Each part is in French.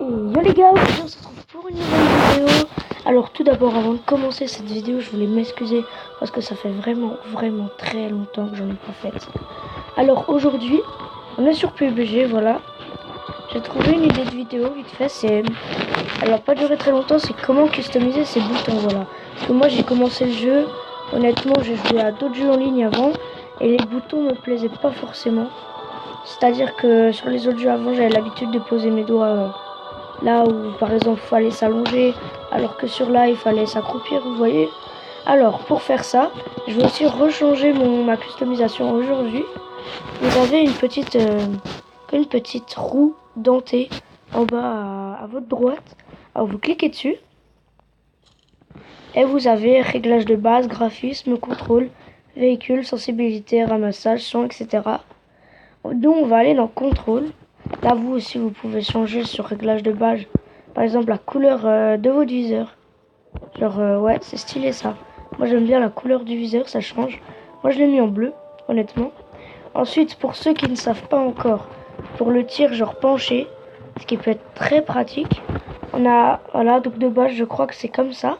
Et yo les gars, aujourd'hui on se retrouve pour une nouvelle vidéo. Alors tout d'abord, avant de commencer cette vidéo, je voulais m'excuser parce que ça fait vraiment très longtemps que j'en ai pas fait. Alors aujourd'hui, on est sur PUBG, voilà. J'ai trouvé une idée de vidéo vite fait, elle va pas durer très longtemps, c'est comment customiser ses boutons, voilà. Parce que moi j'ai commencé le jeu, honnêtement j'ai joué à d'autres jeux en ligne avant et les boutons me plaisaient pas forcément. C'est-à-dire que sur les autres jeux avant, j'avais l'habitude de poser mes doigts là où par exemple il fallait s'allonger, alors que sur là il fallait s'accroupir, vous voyez. Alors pour faire ça, je vais aussi rechanger ma customisation aujourd'hui. Vous avez une petite roue dentée en bas à votre droite. Alors vous cliquez dessus et vous avez réglage de base, graphisme, contrôle, véhicule, sensibilité, ramassage, son, etc. Nous on va aller dans contrôle. Là vous aussi vous pouvez changer sur réglage de base, par exemple la couleur de votre viseur. Genre ouais, c'est stylé ça. Moi j'aime bien la couleur du viseur, ça change. Moi je l'ai mis en bleu, honnêtement. Ensuite, pour ceux qui ne savent pas encore, pour le tir genre penché, ce qui peut être très pratique, on a, voilà, donc de base je crois que c'est comme ça.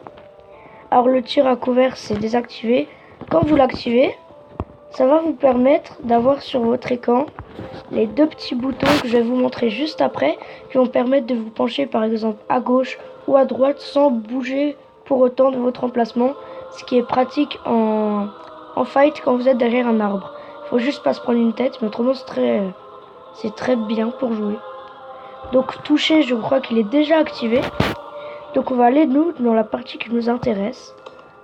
Alors le tir à couvert c'est désactivé. Quand vous l'activez, ça va vous permettre d'avoir sur votre écran les deux petits boutons que je vais vous montrer juste après, qui vont permettre de vous pencher par exemple à gauche ou à droite sans bouger pour autant de votre emplacement, ce qui est pratique en fight quand vous êtes derrière un arbre. Faut juste pas se prendre une tête, mais autrement c'est très bien pour jouer. Donc toucher, je crois qu'il est déjà activé. Donc on va aller nous dans la partie qui nous intéresse,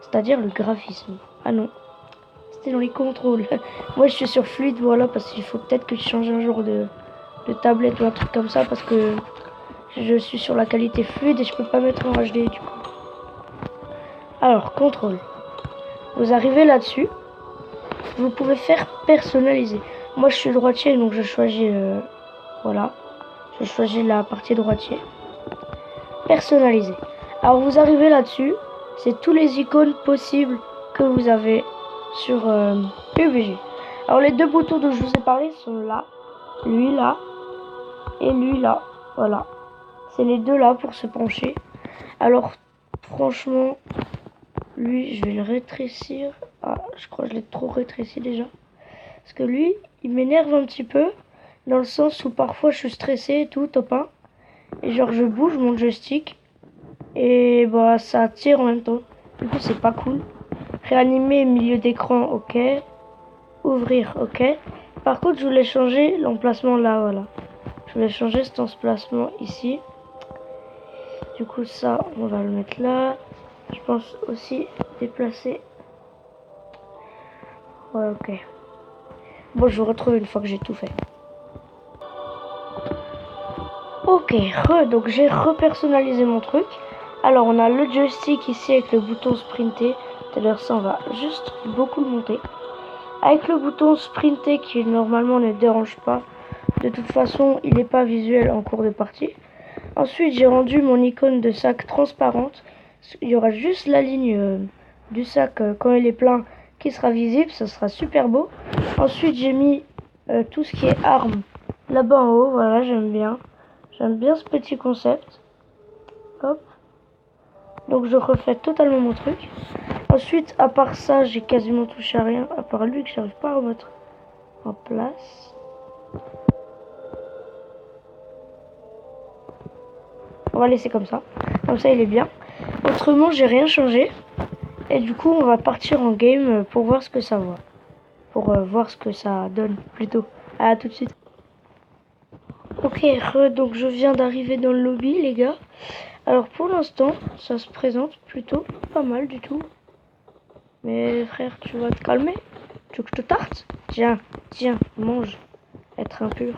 c'est-à-dire le graphisme. Ah non, c'était dans les contrôles. Moi je suis sur fluide, voilà, parce qu'il faut peut-être que je change un jour de tablette ou un truc comme ça, parce que je suis sur la qualité fluide et je peux pas mettre en HD du coup. Alors contrôle, vous arrivez là-dessus, vous pouvez faire personnaliser. Moi je suis droitier, donc je choisis voilà, je choisis la partie droitier. Personnaliser. Alors vous arrivez là-dessus, c'est tous les icônes possibles que vous avez sur PUBG. Alors les deux boutons dont je vous ai parlé sont là, lui là et lui là, voilà. C'est les deux là pour se pencher. Alors franchement, lui je vais le rétrécir. Ah, je crois que je l'ai trop rétréci déjà. Parce que lui, il m'énerve un petit peu, dans le sens où parfois je suis stressé et tout, top 1. Et genre je bouge mon joystick et bah ça tire en même temps. Du coup c'est pas cool. Réanimer milieu d'écran, ok. Ouvrir, ok. Par contre je voulais changer l'emplacement là, voilà. Je voulais changer cet emplacement ici. Du coup ça on va le mettre là. Je pense aussi déplacer. Ouais, ok. Bon, je vous retrouve une fois que j'ai tout fait. Ok, donc j'ai repersonnalisé mon truc. Alors on a le joystick ici avec le bouton sprinter. D'ailleurs ça on va juste beaucoup le monter. Avec le bouton sprinter qui normalement ne dérange pas. De toute façon il n'est pas visuel en cours de partie. Ensuite j'ai rendu mon icône de sac transparente. Il y aura juste la ligne du sac quand il est plein qui sera visible. Ça sera super beau. Ensuite j'ai mis tout ce qui est armes là-bas en haut. Voilà, j'aime bien. J'aime bien ce petit concept. Hop. Donc je refais totalement mon truc. Ensuite, à part ça, j'ai quasiment touché à rien. À part lui que j'arrive pas à remettre en place. On va laisser comme ça. Comme ça, il est bien. Autrement, j'ai rien changé. Et du coup, on va partir en game pour voir ce que ça voit. Pour voir ce que ça donne plutôt. À tout de suite. Ok, donc je viens d'arriver dans le lobby, les gars. Alors pour l'instant, ça se présente plutôt pas mal du tout. Mais frère, tu vas te calmer? Tu veux que je te tarte? Tiens, mange. Être impur.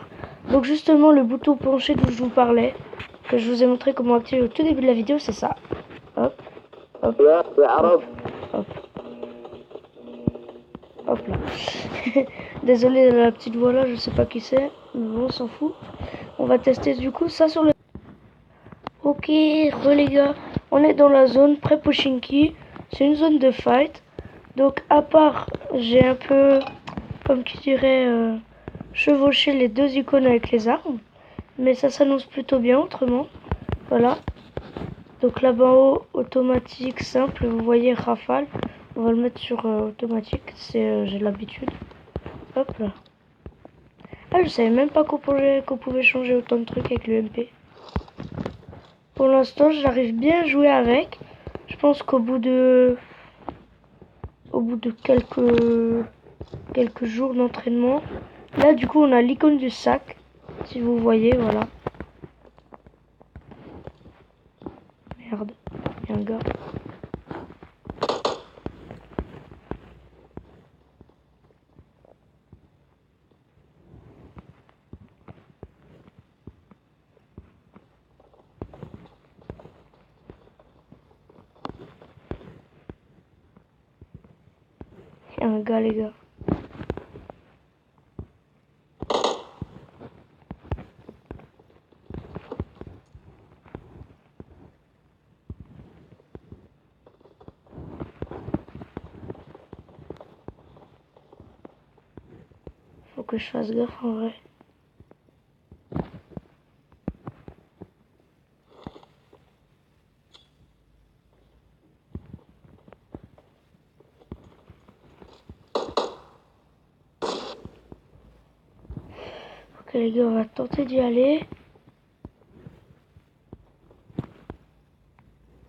Donc justement, le bouton penché dont je vous parlais, que je vous ai montré comment activer au tout début de la vidéo, c'est ça. Hop, hop, hop, hop. Hop là. Désolé de la petite voix là, je sais pas qui c'est, mais bon, on s'en fout. On va tester du coup ça sur le... Ok, les gars, on est dans la zone pré-Pochinki. C'est une zone de fight. Donc à part, j'ai un peu, comme qui dirait, chevauché les deux icônes avec les armes. Mais ça s'annonce plutôt bien autrement. Voilà. Donc là-bas en haut, automatique, simple. Vous voyez rafale. On va le mettre sur automatique. J'ai l'habitude. Hop là. Ah, je savais même pas qu'on pouvait changer autant de trucs avec l'UMP. Pour l'instant, j'arrive bien à jouer avec. Je pense qu'au bout de quelques jours d'entraînement, là du coup on a l'icône du sac. Si vous voyez, voilà. Merde, il y a un gars. Il y a un gars, les gars. Faut que je fasse gaffe en vrai. Ok les gars, on va tenter d'y aller.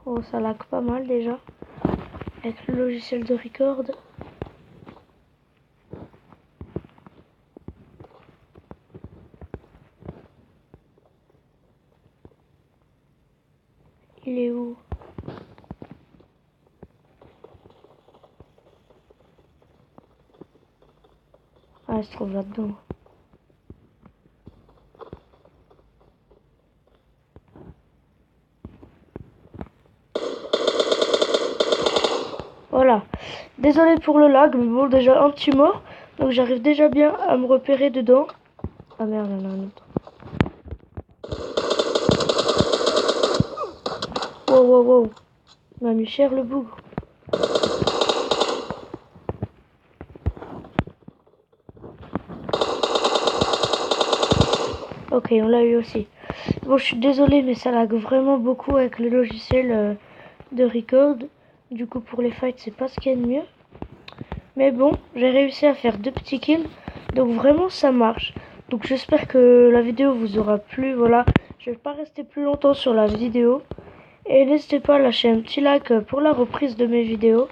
Oh, ça lag pas mal déjà. Avec le logiciel de record. Il est où? Ah, il se trouve là-dedans. Voilà. Désolé pour le lag, mais bon, déjà un petit mort. Donc j'arrive déjà bien à me repérer dedans. Ah merde, il y en a un autre. Wow, wow, wow. Il m'a mis cher le bougre. Ok, on l'a eu aussi. Bon, je suis désolé, mais ça lag vraiment beaucoup avec le logiciel de record. Du coup, pour les fights, c'est pas ce qu'il y a de mieux. Mais bon, j'ai réussi à faire 2 petits kills. Donc vraiment, ça marche. Donc j'espère que la vidéo vous aura plu. Voilà, je vais pas rester plus longtemps sur la vidéo. Et n'hésitez pas à lâcher un petit like pour la reprise de mes vidéos.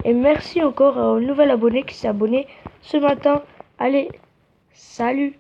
Et merci encore au nouvel abonné qui s'est abonné ce matin. Allez, salut!